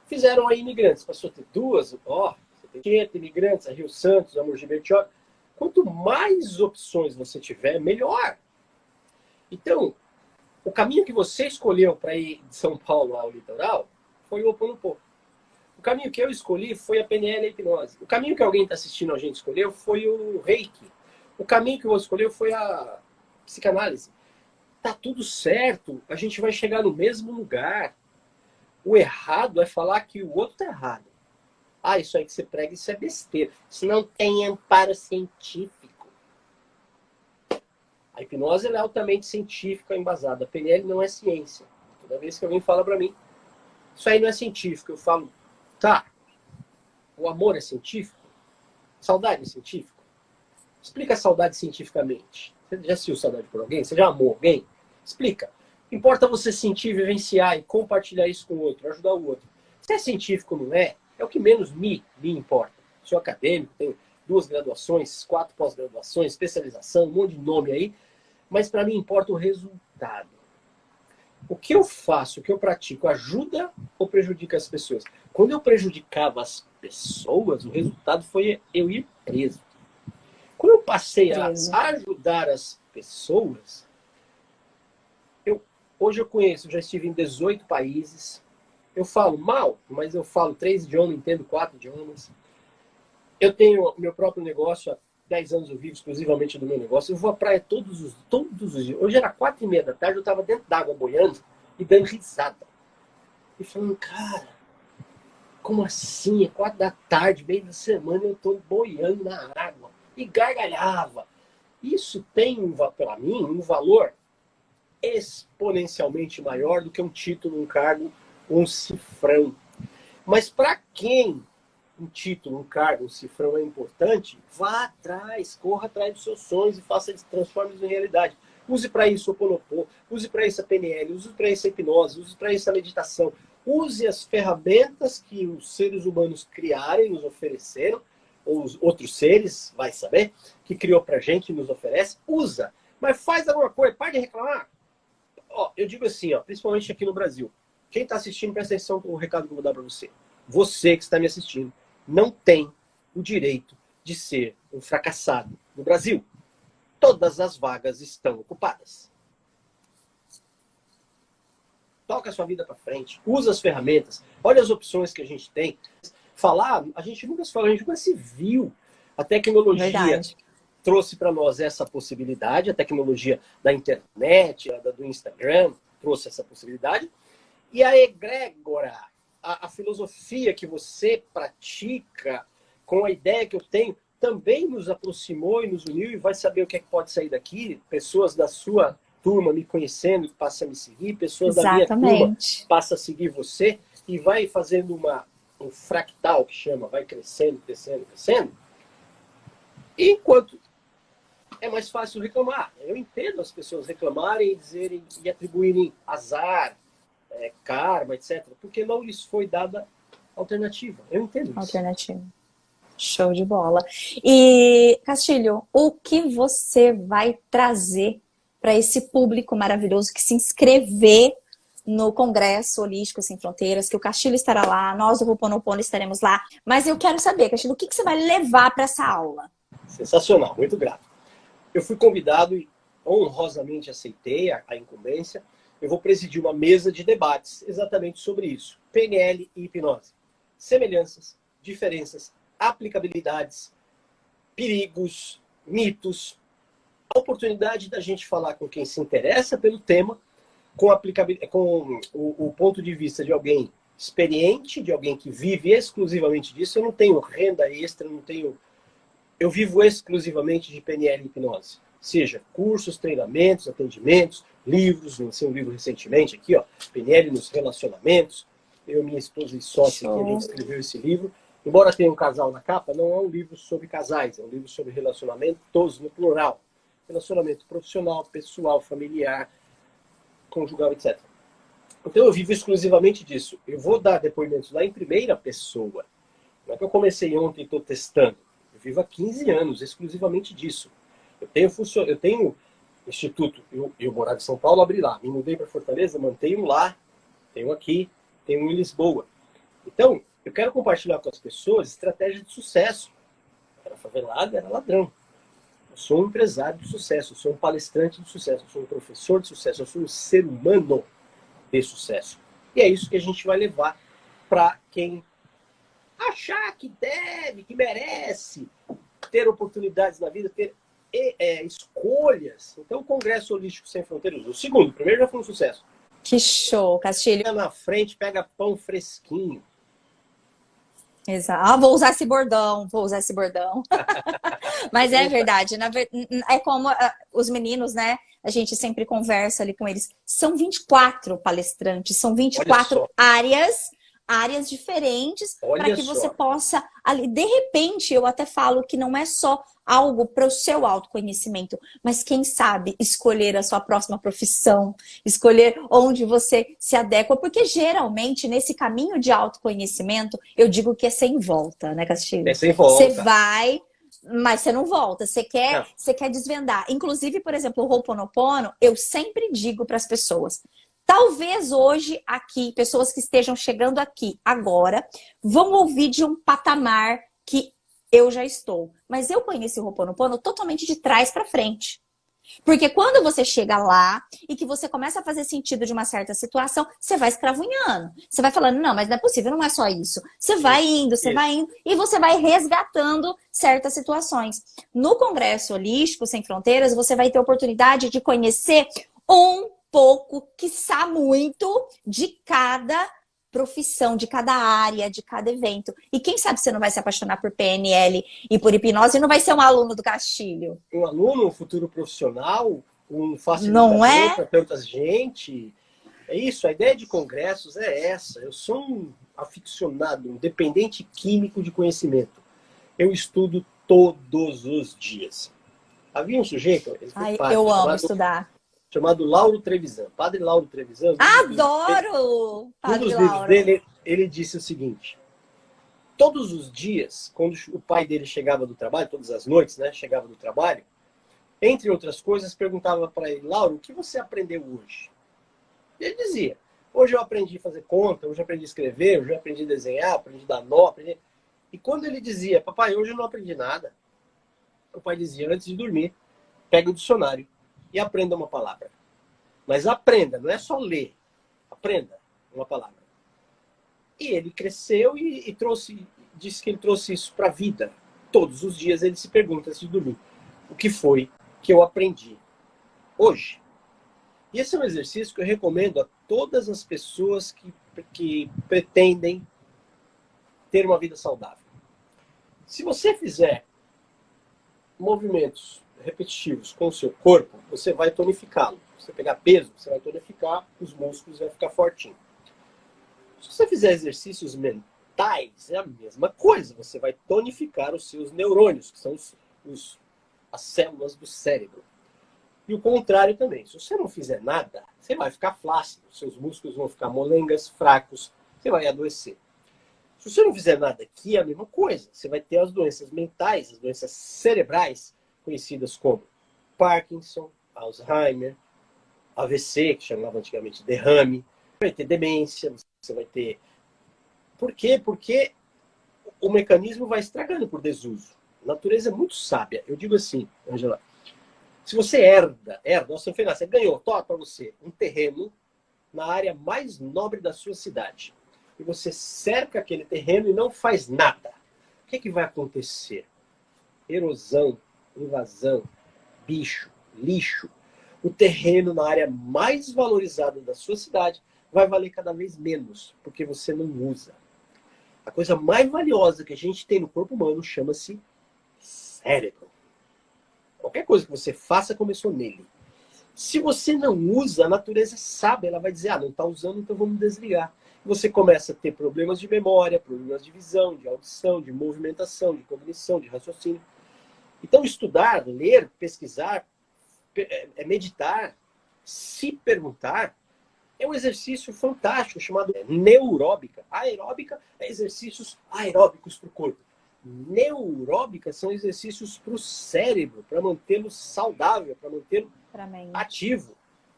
Fizeram aí imigrantes. Passou a ter duas, você tem Anchieta, imigrantes, a Rio Santos, a Mogi Bertioga. Quanto mais opções você tiver, melhor. Então, o caminho que você escolheu para ir de São Paulo ao litoral foi o Ho'oponopono. O caminho que eu escolhi foi a PNL e a hipnose. O caminho que alguém está assistindo a gente escolheu foi o Reiki. O caminho que você escolheu foi a psicanálise. Tá tudo certo, a gente vai chegar no mesmo lugar. O errado é falar que o outro tá errado. Isso aí que você prega, isso é besteira. Isso não tem amparo científico. A hipnose ela é altamente científica, embasada. A PNL não é ciência. Toda vez que alguém fala para mim, isso aí não é científico, eu falo, tá, o amor é científico? Saudade é científico? Explica a saudade cientificamente. Você já sentiu saudade por alguém? Você já amou alguém? Explica. Importa você sentir, vivenciar e compartilhar isso com o outro, ajudar o outro. Se é científico ou não é, é o que menos me importa. Sou acadêmico, tenho 2 graduações, 4 pós-graduações, especialização, um monte de nome aí, mas para mim importa o resultado. O que eu faço, o que eu pratico, ajuda ou prejudica as pessoas? Quando eu prejudicava as pessoas, o resultado foi eu ir preso. Quando eu passei a ajudar as pessoas, hoje eu conheço, já estive em 18 países. Eu falo mal, mas eu falo 3 idiomas, entendo 4 idiomas. Eu tenho meu próprio negócio, há 10 anos eu vivo exclusivamente do meu negócio. Eu vou à praia todos os dias. Hoje era 4h30 da tarde, eu estava dentro d'água boiando e dando risada. E falando, cara, como assim? É 4 da tarde, meio da semana, eu estou boiando na água. E gargalhava. Isso tem, para mim, um valor exponencialmente maior do que um título, um cargo, um cifrão. Mas para quem um título, um cargo, um cifrão é importante, vá atrás, corra atrás dos seus sonhos e transforme isso em realidade. Use para isso o Ho'oponopono, use para isso a PNL, use para isso a hipnose, use para isso a meditação. Use as ferramentas que os seres humanos criaram e nos ofereceram, ou os outros seres, vai saber, que criou pra gente e nos oferece. Usa, mas faz alguma coisa, para de reclamar. Ó, eu digo assim, ó, principalmente aqui no Brasil. Quem está assistindo, presta atenção com o recado que eu vou dar para você. Você que está me assistindo não tem o direito de ser um fracassado no Brasil. Todas as vagas estão ocupadas. Toca a sua vida para frente. Usa as ferramentas. Olha as opções que a gente tem. Falar, a gente nunca se falou, a gente nunca se viu. A tecnologia trouxe para nós essa possibilidade. A tecnologia da internet, do Instagram, trouxe essa possibilidade. E a egrégora, a filosofia que você pratica, com a ideia que eu tenho, também nos aproximou e nos uniu, e vai saber o que é que pode sair daqui. Pessoas da sua turma me conhecendo, passam a me seguir, pessoas da minha turma passam a seguir você, e vai fazendo um fractal, que chama, vai crescendo, crescendo, crescendo. E enquanto é mais fácil reclamar, eu entendo as pessoas reclamarem e dizerem e atribuírem azar, karma, etc., porque não lhes foi dada alternativa. Eu entendo isso. Alternativa. Show de bola. E, Castilho, o que você vai trazer para esse público maravilhoso que se inscrever no Congresso Holístico Sem Fronteiras, que o Castilho estará lá, nós do Ho'oponopono estaremos lá. Mas eu quero saber, Castilho, o que você vai levar para essa aula? Sensacional, muito grato. Eu fui convidado e honrosamente aceitei a incumbência. Eu vou presidir uma mesa de debates exatamente sobre isso. PNL e hipnose. Semelhanças, diferenças, aplicabilidades, perigos, mitos. A oportunidade da gente falar com quem se interessa pelo tema, com o ponto de vista de alguém experiente, de alguém que vive exclusivamente disso. Eu não tenho renda extra, eu vivo exclusivamente de PNL e hipnose. Seja cursos, treinamentos, atendimentos, livros. Lancei um livro recentemente aqui, ó, PNL nos relacionamentos. Eu, minha esposa e sócia, que a gente escreveu esse livro. Embora tenha um casal na capa, não é um livro sobre casais, é um livro sobre relacionamentos no plural. Relacionamento profissional, pessoal, familiar, conjugal, etc. Então eu vivo exclusivamente disso. Eu vou dar depoimentos lá em primeira pessoa. Não é que eu comecei ontem e estou testando. Eu vivo há 15 anos exclusivamente disso. Eu tenho instituto, eu morava em São Paulo, abri lá. Me mudei para Fortaleza, mantenho lá. Tenho aqui, tenho em Lisboa. Então, eu quero compartilhar com as pessoas estratégia de sucesso. Era favelado, era ladrão. Eu sou um empresário de sucesso, eu sou um palestrante de sucesso, eu sou um professor de sucesso, eu sou um ser humano de sucesso. E é isso que a gente vai levar para quem achar que deve, que merece ter oportunidades na vida, ter escolhas. Então, o Congresso Holístico Sem Fronteiras, o primeiro já foi um sucesso. Que show, Castilho. Na frente, pega pão fresquinho. Exato. Ah, vou usar esse bordão, vou usar esse bordão. Mas é verdade, é como os meninos, né? A gente sempre conversa ali com eles. São 24 palestrantes, são 24 áreas diferentes para que você possa ali. De repente, eu até falo que não é só algo para o seu autoconhecimento, mas quem sabe escolher a sua próxima profissão, escolher onde você se adequa, porque geralmente nesse caminho de autoconhecimento, eu digo que é sem volta, né, Castilho? É sem volta. Você vai, mas você não volta, você quer desvendar. Inclusive, por exemplo, o Ho'oponopono, eu sempre digo para as pessoas, talvez hoje aqui, pessoas que estejam chegando aqui agora, vão ouvir de um patamar que eu já estou. Mas eu conheci o Ho'oponopono totalmente de trás para frente. Porque quando você chega lá e que você começa a fazer sentido de uma certa situação, você vai escravunhando. Você vai falando, não, mas não é possível, não é só isso. Você vai indo e você vai resgatando certas situações. No Congresso Holístico Sem Fronteiras, você vai ter a oportunidade de conhecer um pouco, quiçá muito, de cada profissão, de cada área, de cada evento. E quem sabe você não vai se apaixonar por PNL e por hipnose e não vai ser um aluno do Castilho. Um aluno, um futuro profissional, um facilitador para tanta gente. É isso, a ideia de congressos é essa. Eu sou um aficionado, um dependente químico de conhecimento. Eu estudo todos os dias. Havia um sujeito... eu amo estudar. Chamado Lauro Trevisan. Padre Lauro Trevisan. Adoro! Um dos livros dele, ele disse o seguinte: todos os dias, quando o pai dele chegava do trabalho, todas as noites, né, chegava do trabalho, entre outras coisas, perguntava para ele, Lauro, o que você aprendeu hoje? E ele dizia, hoje eu aprendi a fazer conta, hoje eu aprendi a escrever, hoje eu aprendi a desenhar, aprendi a dar nó, aprendi... E quando ele dizia, papai, hoje eu não aprendi nada, o pai dizia, antes de dormir, pega o dicionário e aprenda uma palavra. Mas aprenda, não é só ler. Aprenda uma palavra. E ele cresceu e disse que ele trouxe isso para a vida. Todos os dias ele se pergunta antes de dormir, o que foi que eu aprendi hoje? E esse é um exercício que eu recomendo a todas as pessoas que pretendem ter uma vida saudável. Se você fizer movimentos repetitivos com o seu corpo, você vai tonificá-lo. Se você pegar peso, você vai tonificar os músculos e vai ficar fortinho. Se você fizer exercícios mentais, é a mesma coisa. Você vai tonificar os seus neurônios, que são as células do cérebro. E o contrário também. Se você não fizer nada, você vai ficar flácido. Seus músculos vão ficar molengas, fracos. Você vai adoecer. Se você não fizer nada aqui, é a mesma coisa. Você vai ter as doenças mentais, as doenças cerebrais, conhecidas como Parkinson, Alzheimer, AVC, que chamava antigamente de derrame. Vai ter demência, você vai ter... Por quê? Porque o mecanismo vai estragando por desuso. A natureza é muito sábia. Eu digo assim, Angela, se você herda, você não fez nada, você ganhou, toma para você um terreno na área mais nobre da sua cidade. E você cerca aquele terreno e não faz nada. O que vai acontecer? Erosão, invasão, bicho, lixo. O terreno na área mais valorizada da sua cidade vai valer cada vez menos, porque você não usa. A coisa mais valiosa que a gente tem no corpo humano chama-se cérebro. Qualquer coisa que você faça começou nele. Se você não usa, a natureza sabe, ela vai dizer, não está usando, então vamos desligar. Você começa a ter problemas de memória, problemas de visão, de audição, de movimentação, de cognição, de raciocínio. Então, estudar, ler, pesquisar, meditar, se perguntar, é um exercício fantástico chamado neuróbica. Aeróbica é exercícios aeróbicos para o corpo. Neuróbica são exercícios para o cérebro, para mantê-lo saudável, para mantê-lo ativo.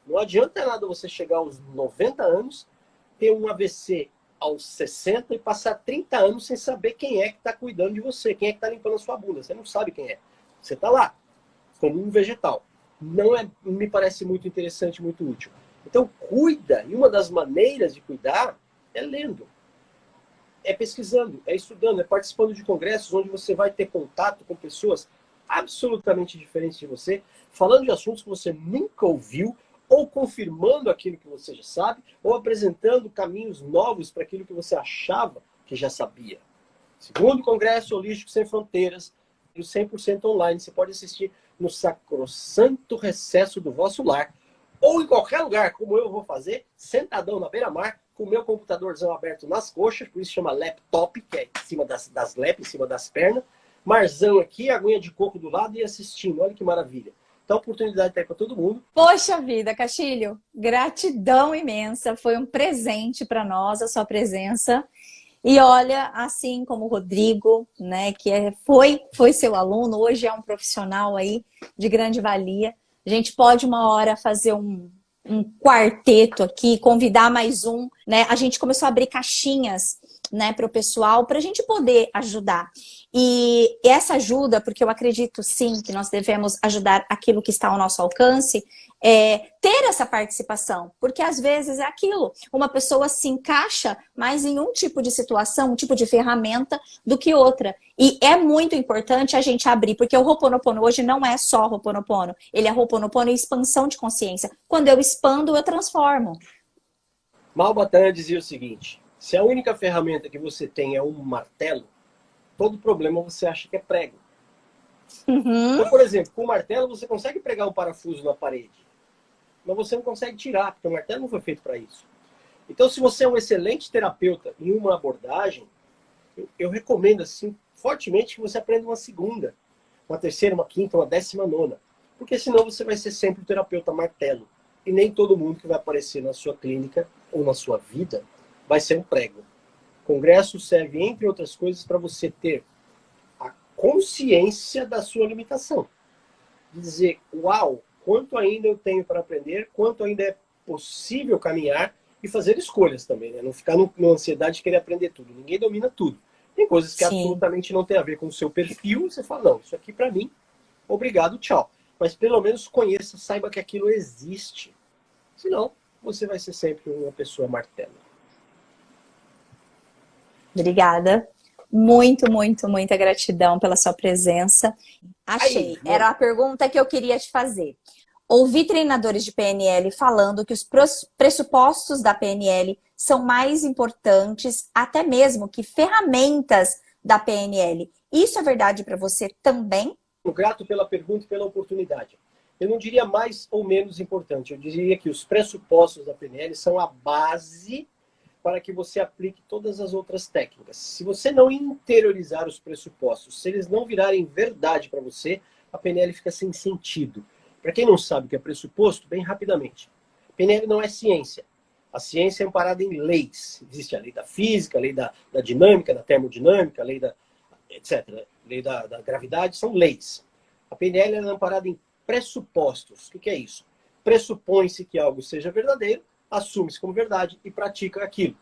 Não adianta nada você chegar aos 90 anos, ter um AVC aos 60 e passar 30 anos sem saber quem é que está cuidando de você, quem é que está limpando a sua bunda. Você não sabe quem é. Você está lá, como um vegetal. Não me parece muito interessante, muito útil. Então, cuida. E uma das maneiras de cuidar é lendo. É pesquisando, é estudando, é participando de congressos onde você vai ter contato com pessoas absolutamente diferentes de você, falando de assuntos que você nunca ouviu, ou confirmando aquilo que você já sabe, ou apresentando caminhos novos para aquilo que você achava que já sabia. Segundo Congresso Holístico Sem Fronteiras, 100% online. Você pode assistir no sacrossanto recesso do vosso lar, ou em qualquer lugar, como eu vou fazer, sentadão na beira-mar, com o meu computadorzão aberto nas coxas, por isso chama laptop, que é em cima das laps, em cima das pernas, marzão aqui, aguinha de coco do lado e assistindo. Olha que maravilha. Então, a oportunidade está aí para todo mundo. Poxa vida, Castilho, gratidão imensa. Foi um presente para nós a sua presença. E olha, assim como o Rodrigo, né, que foi seu aluno, hoje é um profissional aí de grande valia. A gente pode uma hora fazer um quarteto aqui, convidar mais um, né? A gente começou a abrir caixinhas, né, para o pessoal, para a gente poder ajudar. E essa ajuda, porque eu acredito sim que nós devemos ajudar aquilo que está ao nosso alcance, ter essa participação, porque às vezes é aquilo, uma pessoa se encaixa mais em um tipo de situação, um tipo de ferramenta do que outra. E é muito importante a gente abrir, porque o Ho'oponopono hoje não é só Ho'oponopono, ele é Ho'oponopono e expansão de consciência. Quando eu expando, eu transformo. Malbatan dizia o seguinte: se a única ferramenta que você tem é um martelo, todo problema você acha que é prego. Então, por exemplo, com o martelo você consegue pregar um parafuso na parede, mas você não consegue tirar, porque o martelo não foi feito para isso. Então, se você é um excelente terapeuta em uma abordagem, eu recomendo assim fortemente que você aprenda uma segunda, uma terceira, uma quinta, uma 19ª, porque senão você vai ser sempre o terapeuta martelo. E nem todo mundo que vai aparecer na sua clínica ou na sua vida vai ser um prego. O congresso serve, entre outras coisas, para você ter a consciência da sua limitação. Dizer, uau, quanto ainda eu tenho para aprender, quanto ainda é possível caminhar e fazer escolhas também, né? Não ficar numa ansiedade de querer aprender tudo. Ninguém domina tudo. Tem coisas que absolutamente não tem a ver com o seu perfil, você fala, não, isso aqui para mim, obrigado, tchau. Mas pelo menos conheça, saiba que aquilo existe. Senão, você vai ser sempre uma pessoa martelo. Obrigada. Muito, muito, muita gratidão pela sua presença. Achei. Era a pergunta que eu queria te fazer. Ouvi treinadores de PNL falando que os pressupostos da PNL são mais importantes até mesmo que ferramentas da PNL. Isso é verdade para você também? Grato pela pergunta e pela oportunidade. Eu não diria mais ou menos importante. Eu diria que os pressupostos da PNL são a base para que você aplique todas as outras técnicas. Se você não interiorizar os pressupostos, se eles não virarem verdade para você, a PNL fica sem sentido. Para quem não sabe o que é pressuposto, bem rapidamente. PNL não é ciência. A ciência é amparada em leis. Existe a lei da física, a lei da dinâmica, da termodinâmica, a lei da etc. A lei da gravidade, são leis. A PNL é amparada em pressupostos. O que é isso? Pressupõe-se que algo seja verdadeiro, assume-se como verdade e pratica aquilo.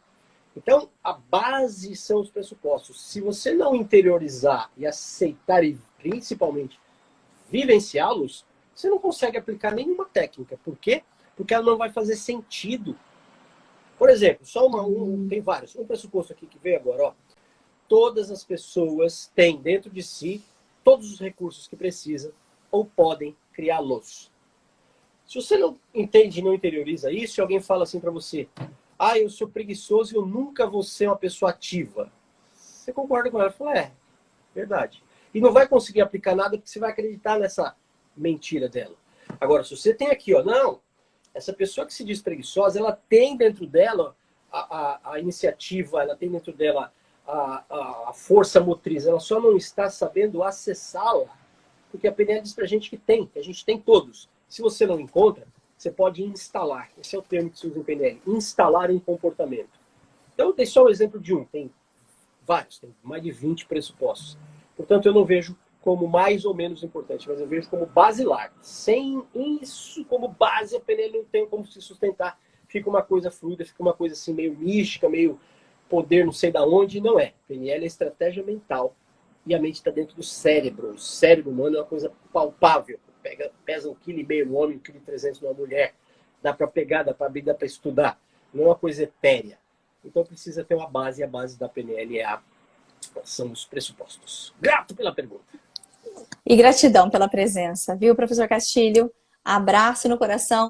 Então, a base são os pressupostos. Se você não interiorizar e aceitar e principalmente vivenciá-los, você não consegue aplicar nenhuma técnica. Por quê? Porque ela não vai fazer sentido. Por exemplo, só tem vários. Um pressuposto aqui que veio agora, ó. Todas as pessoas têm dentro de si todos os recursos que precisam ou podem criá-los. Se você não entende e não interioriza isso, e alguém fala assim para você, eu sou preguiçoso e eu nunca vou ser uma pessoa ativa. Você concorda com ela? Fala, verdade. E não vai conseguir aplicar nada porque você vai acreditar nessa mentira dela. Agora, se você tem aqui, não, essa pessoa que se diz preguiçosa, ela tem dentro dela a iniciativa, ela tem dentro dela a força motriz, ela só não está sabendo acessá-la, porque a PNL diz pra gente que a gente tem todos. Se você não encontra, você pode instalar. Esse é o termo que se usa em PNL. Instalar um comportamento. Então, eu dei só o exemplo de um. Tem vários, tem mais de 20 pressupostos. Portanto, eu não vejo como mais ou menos importante, mas eu vejo como basilar. Sem isso como base, a PNL não tem como se sustentar. Fica uma coisa fluida, fica uma coisa assim meio mística, meio poder não sei da onde. Não é. PNL é estratégia mental. E a mente está dentro do cérebro. O cérebro humano é uma coisa palpável. Pesa 1,5 kg no homem, 1,3 kg numa mulher. Dá para pegar, dá para abrir, dá para estudar. Não é uma coisa etérea. Então precisa ter uma base, e a base da PNL são os pressupostos. Grato pela pergunta. E gratidão pela presença, viu, professor Castilho? Abraço no coração.